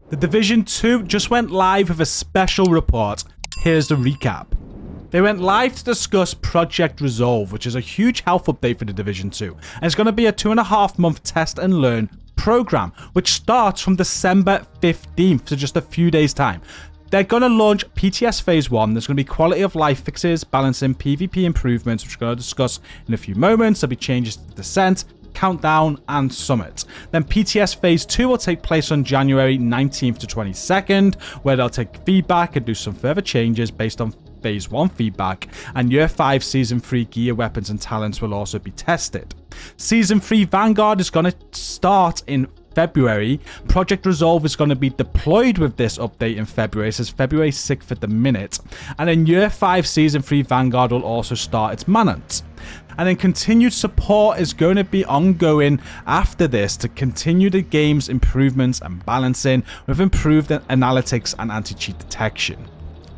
The Division 2 just went live with a special report. Here's the recap. They went live to discuss Project Resolve, which is a huge health update for the Division 2. And it's going to be a 2.5-month test and learn program, which starts from December 15th, so just a few days' time. They're going to launch PTS Phase 1. There's going to be quality of life fixes, balancing PvP improvements, which we're going to discuss in a few moments. There'll be changes to Descent, Countdown, and Summit. Then PTS Phase 2 will take place on January 19th to 22nd, where they'll take feedback and do some further changes based on Phase 1 feedback, and Year 5 Season 3 gear, weapons, and talents will also be tested. Season 3 Vanguard is going to start in February. Project Resolve is going to be deployed with this update in February. It says February 6th at the minute. And then Year 5 Season 3 Vanguard will also start its manhunt. And then continued support is going to be ongoing after this to continue the game's improvements and balancing with improved analytics and anti-cheat detection.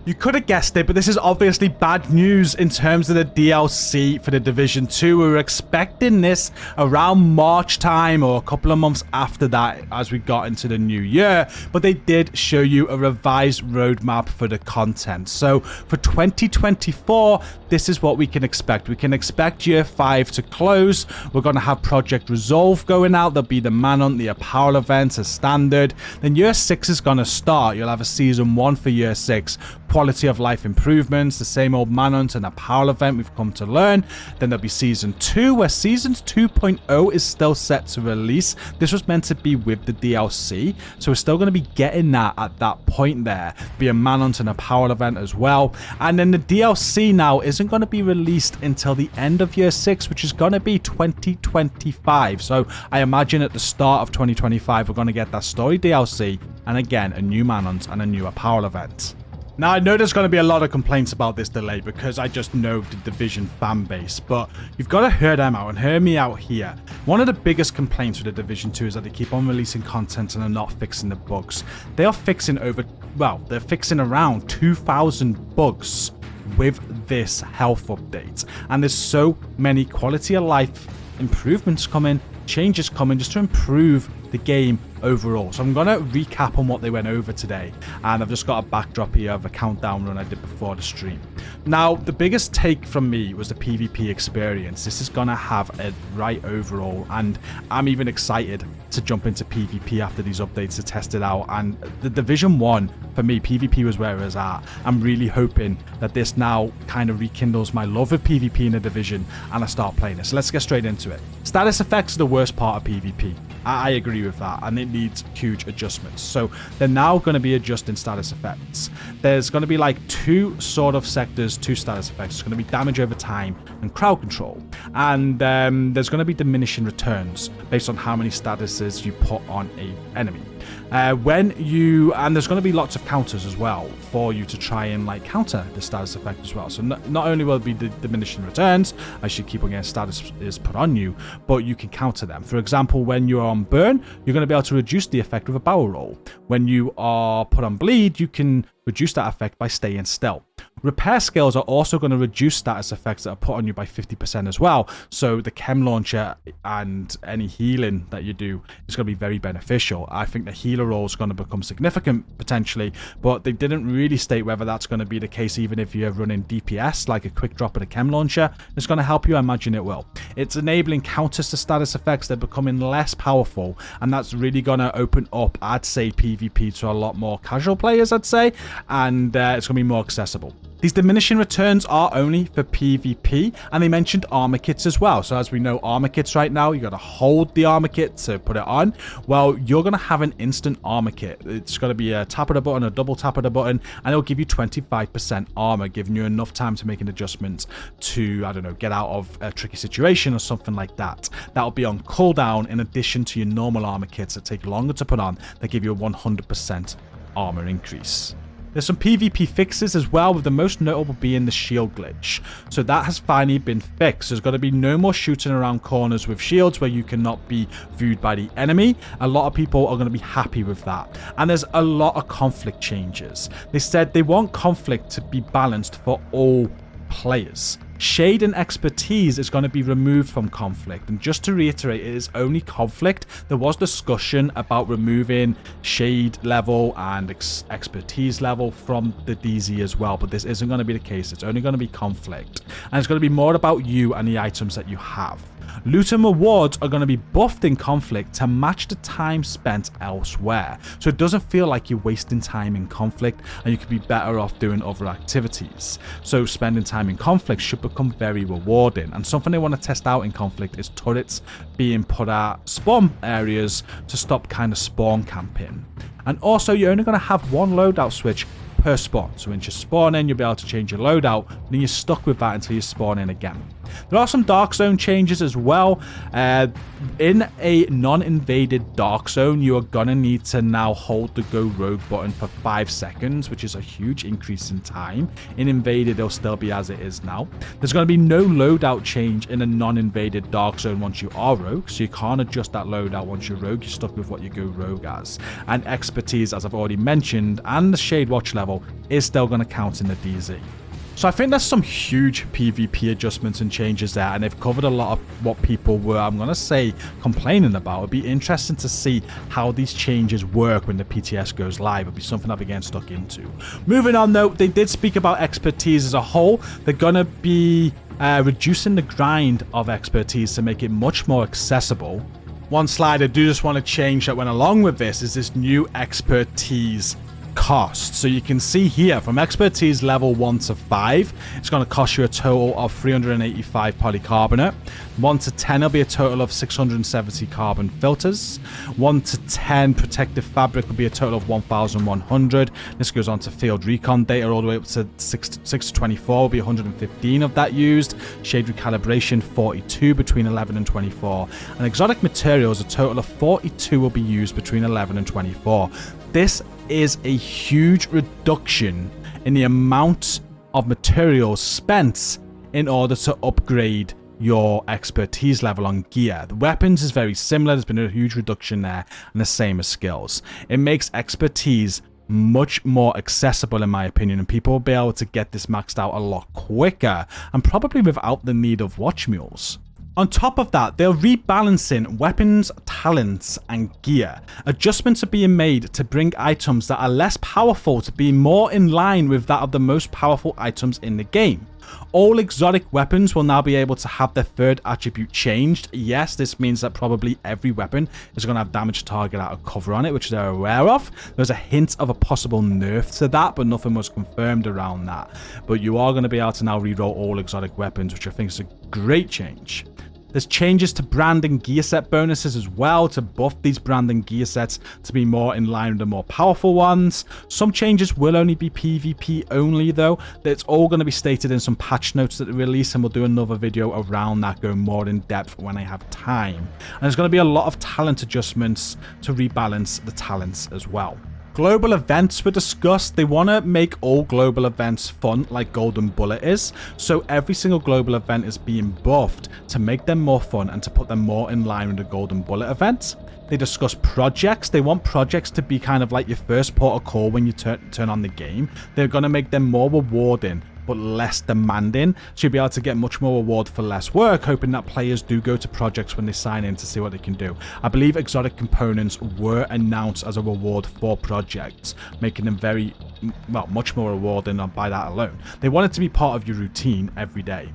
You could have guessed it, but this is obviously bad news in terms of the DLC for the Division 2. We were expecting this around March time or a couple of months after that as we got into the new year, but they did show you a revised roadmap for the content. So for 2024, this is what we can expect. We can expect Year 5 to close. We're going to have Project Resolve going out. There'll be the Manhunt, the Apparel events as standard. Then Year 6 is going to start. You'll have a Season 1 for Year 6. Quality of life improvements, the same old Manhunt and Apparel event we've come to learn. Then there'll be Season 2, where Season 2.0 is still set to release. This was meant to be with the DLC, so we're still going to be getting that at that point there. Be a Manhunt and Apparel event as well. And then the DLC now isn't going to be released until the end of Year 6, which is going to be 2025. So I imagine at the start of 2025, we're going to get that story DLC, and again, a new Manhunt and a new Apparel event. Now, I know there's going to be a lot of complaints about this delay because I just know the Division fan base, but you've got to hear them out and hear me out here. One of the biggest complaints with the Division 2 is that they keep on releasing content and are not fixing the bugs. They are fixing they're fixing around 2,000 bugs with this health update. And there's so many quality of life improvements coming, changes coming just to improve the game overall. So I'm going to recap on what they went over today, and I've just got a backdrop here of a countdown run I did before the stream. Now, the biggest take from me was the PvP experience. This is going to have a right overall, and I'm even excited to jump into PvP after these updates to test it out. And the Division 1, for me, PvP was where it was at. I'm really hoping that this now kind of rekindles my love of PvP in the Division, and I start playing this. So let's get straight into it. Status effects are the worst part of PvP. I agree with that, and it needs huge adjustments. So they're now going to be adjusting status effects. There's going to be like two sort of sectors, two status effects. It's going to be damage over time and crowd control. And there's going to be diminishing returns based on how many statuses you put on a enemy. And there's going to be lots of counters as well for you to try and like counter the status effect as well. So not only will it be the diminishing returns as you keep on getting status is put on you, but you can counter them. For example, when you're on burn, you're going to be able to reduce the effect with a barrel roll. When you are put on bleed, you can reduce that effect by staying still. Repair skills are also going to reduce status effects that are put on you by 50% as well. So the chem launcher and any healing that you do is going to be very beneficial. I think the healer role is going to become significant potentially, but they didn't really state whether that's going to be the case even if you're running DPS, like a quick drop of the chem launcher. It's going to help you, I imagine it will. It's enabling counters to status effects. They're becoming less powerful, and that's really going to open up, I'd say, PvP to a lot more casual players, I'd say, and it's going to be more accessible. These diminishing returns are only for PvP, and they mentioned armor kits as well. So as we know, armor kits right now, you got to hold the armor kit to put it on. Well, you're going to have an instant armor kit. It's going to be a tap of the button, a double tap of the button, and it'll give you 25% armor, giving you enough time to make an adjustment to, I don't know, get out of a tricky situation or something like that. That'll be on cooldown in addition to your normal armor kits that take longer to put on. They give you a 100% armor increase. There's some PvP fixes as well, with the most notable being the shield glitch. So that has finally been fixed. There's got to be no more shooting around corners with shields where you cannot be viewed by the enemy. A lot of people are going to be happy with that. And there's a lot of conflict changes. They said they want conflict to be balanced for all players. Shade and Expertise is going to be removed from Conflict. And just to reiterate, it is only Conflict. There was discussion about removing Shade level and Expertise level from the DZ as well, but this isn't going to be the case. It's only going to be Conflict. And it's going to be more about you and the items that you have. Loot and rewards are going to be buffed in Conflict to match the time spent elsewhere. So it doesn't feel like you're wasting time in Conflict and you could be better off doing other activities. So spending time in Conflict should become very rewarding. And something they want to test out in Conflict is turrets being put at spawn areas to stop kind of spawn camping. And also, you're only going to have one loadout switch per spawn. So once you spawn in, you'll be able to change your loadout, and then you're stuck with that until you spawn in again. There are some Dark Zone changes as well. In a non-invaded Dark Zone, you are gonna need to now hold the Go Rogue button for 5 seconds, which is a huge increase in time. In invaded, it'll still be as it is now. There's gonna be no loadout change in a non-invaded Dark Zone once you are Rogue, so you can't adjust that loadout once you're Rogue. You're stuck with what you Go Rogue as. And Expertise, as I've already mentioned, and the Shade Watch level is still gonna count in the DZ. So I think there's some huge PvP adjustments and changes there, and they've covered a lot of what people were, I'm going to say, complaining about. It'd be interesting to see how these changes work when the PTS goes live. It'd be something I'll be getting stuck into. Moving on though, they did speak about Expertise as a whole. They're going to be reducing the grind of Expertise to make it much more accessible. One slide I do just want to change that went along with this is this new Expertise cost. So you can see here from Expertise level 1 to 5, it's going to cost you a total of 385 polycarbonate. 1 to 10 will be a total of 670 carbon filters. 1 to 10 protective fabric will be a total of 1100. This goes on to field recon data all the way up to 6 to 24 will be 115 of that used. Shade recalibration 42 between 11 and 24. And exotic materials, a total of 42 will be used between 11 and 24. This is a huge reduction in the amount of materials spent in order to upgrade your Expertise level on gear. The weapons is very similar. There's been a huge reduction there, and the same as skills. It makes Expertise much more accessible in my opinion, and people will be able to get this maxed out a lot quicker and probably without the need of watch mules. On top of that, they're rebalancing weapons, talents, and gear. Adjustments are being made to bring items that are less powerful to be more in line with that of the most powerful items in the game. All exotic weapons will now be able to have their third attribute changed. Yes, this means that probably every weapon is going to have damage target out of cover on it, which they're aware of. There's a hint of a possible nerf to that, but nothing was confirmed around that. But you are going to be able to now reroll all exotic weapons, which I think is a great change. There's changes to brand and gear set bonuses as well to buff these brand and gear sets to be more in line with the more powerful ones. Some changes will only be PvP only though. It's all going to be stated in some patch notes that they release, and we'll do another video around that going more in depth when I have time. And there's going to be a lot of talent adjustments to rebalance the talents as well. Global events were discussed. They want to make all global events fun like Golden Bullet is. So every single global event is being buffed to make them more fun and to put them more in line with the Golden Bullet event. They discuss projects. They want projects to be kind of like your first port of call when you turn on the game. They're going to make them more rewarding but less demanding, so you'll be able to get much more reward for less work, hoping that players do go to projects when they sign in to see what they can do. I believe exotic components were announced as a reward for projects, making them very, well, much more rewarding by that alone. They want it to be part of your routine every day.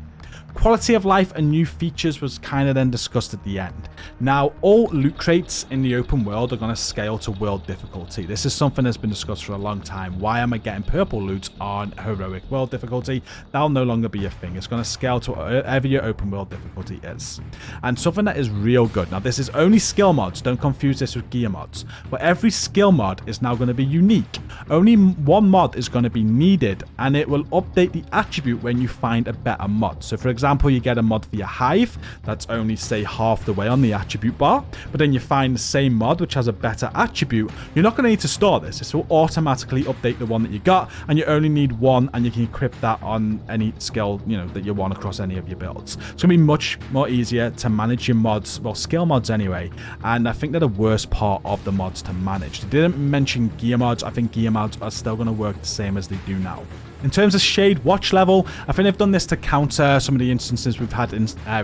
Quality of life and new features was kind of then discussed at the end. Now, all loot crates in the open world are going to scale to world difficulty. This is something that's been discussed for a long time. Why am I getting purple loot on heroic world difficulty? That'll no longer be a thing. It's going to scale to whatever your open world difficulty is. And something that is real good. Now, this is only skill mods. Don't confuse this with gear mods. But every skill mod is now going to be unique. Only one mod is going to be needed, and it will update the attribute when you find a better mod. So, for example, you get a mod for your hive that's only, say, half the way on the attribute bar, but then you find the same mod which has a better attribute. You're not going to need to store this. This will automatically update the one that you got, and you only need one, and you can equip that on any skill, you know, that you want across any of your builds. It's going to be much more easier to manage your mods, well, skill mods anyway, and I think they're the worst part of the mods to manage. They didn't mention gear mods. I think gear mods are still going to work the same as they do now. In terms of shade watch level, I think they've done this to counter some of the instances we've had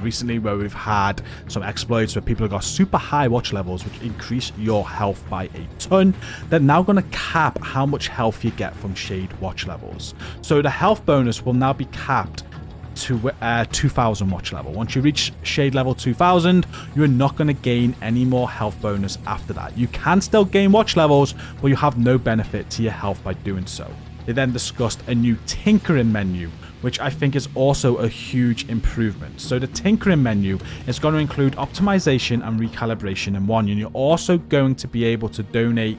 recently where we've had some exploits where people have got super high watch levels which increase your health by a ton. They're now going to cap how much health you get from shade watch levels. So the health bonus will now be capped to 2000 watch level. Once you reach shade level 2000, you're not going to gain any more health bonus after that. You can still gain watch levels, but you have no benefit to your health by doing so. They then discussed a new tinkering menu, which I think is also a huge improvement. So the tinkering menu is going to include optimization and recalibration in one, and you're also going to be able to donate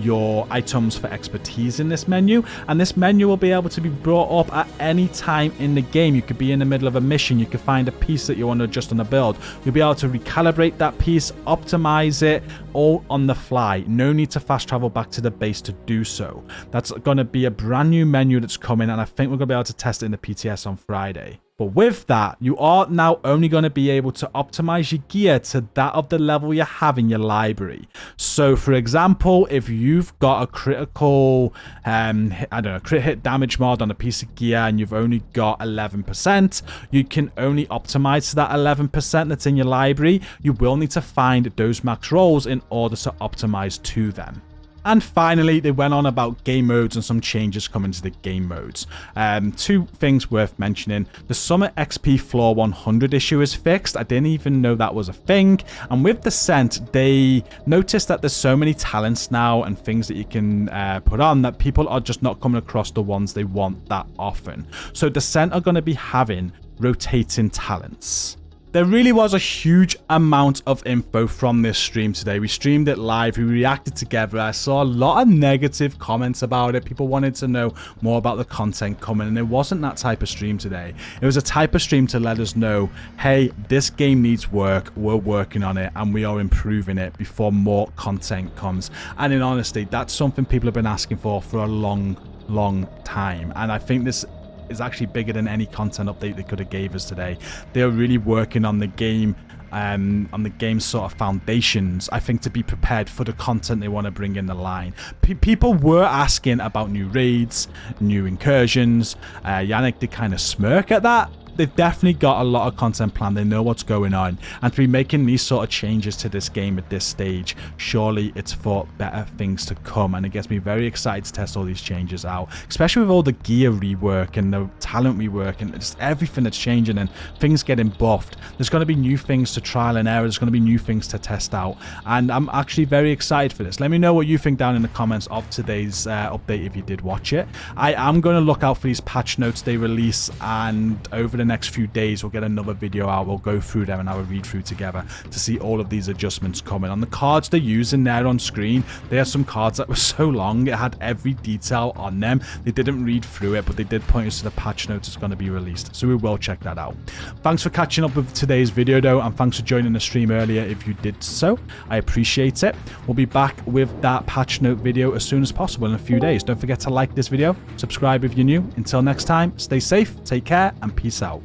your items for expertise in this menu, and this menu will be able to be brought up at any time in the game. You could be in the middle of a mission, you could find a piece that you want to adjust on a build, you'll be able to recalibrate that piece, optimize it all on the fly. No need to fast travel back to the base to do so. That's going to be a brand new menu that's coming, and I think we're going to be able to test it in the PTS on Friday. But with that, you are now only going to be able to optimize your gear to that of the level you have in your library. So for example, if you've got a critical, crit hit damage mod on a piece of gear and you've only got 11%, you can only optimize to that 11% that's in your library. You will need to find those max rolls in order to optimize to them. And finally, they went on about game modes and some changes coming to the game modes. Two things worth mentioning. The Summer XP Floor 100 issue is fixed. I didn't even know that was a thing. And with Descent, they noticed that there's so many talents now and things that you can put on that people are just not coming across the ones they want that often. So Descent are going to be having rotating talents. There really was a huge amount of info from this stream today. We streamed it live, we reacted together. I saw a lot of negative comments about it. People wanted to know more about the content coming, and it wasn't that type of stream today. It was a type of stream to let us know, hey, this game needs work, we're working on it, and we are improving it before more content comes. And in honesty, that's something people have been asking for a long time. And I think this is actually bigger than any content update they could have gave us today. They are really working on the game, sort of foundations, I think, to be prepared for the content they want to bring in the line. People were asking about new raids, new incursions. Yannick did kind of smirk at that. They've definitely got a lot of content planned. They know what's going on. And to be making these sort of changes to this game at this stage, surely it's for better things to come. And it gets me very excited to test all these changes out, especially with all the gear rework and the talent rework and just everything that's changing and things getting buffed. There's going to be new things to trial and error. There's going to be new things to test out. And I'm actually very excited for this. Let me know what you think down in the comments of today's update if you did watch it. I am going to look out for these patch notes they release, and over the next few days we'll get another video out. We'll go through them and have a read through together to see all of these adjustments coming. On the cards they're using there on screen, there are some cards that were so long, it had every detail on them. They didn't read through it, but they did point us to the patch notes that's going to be released, so we will check that out. Thanks for catching up with today's video though, and thanks for joining the stream earlier if you did so. I appreciate it. We'll be back with that patch note video as soon as possible in a few days. Don't forget to like this video, subscribe if you're new. Until next time, stay safe, take care, and peace out.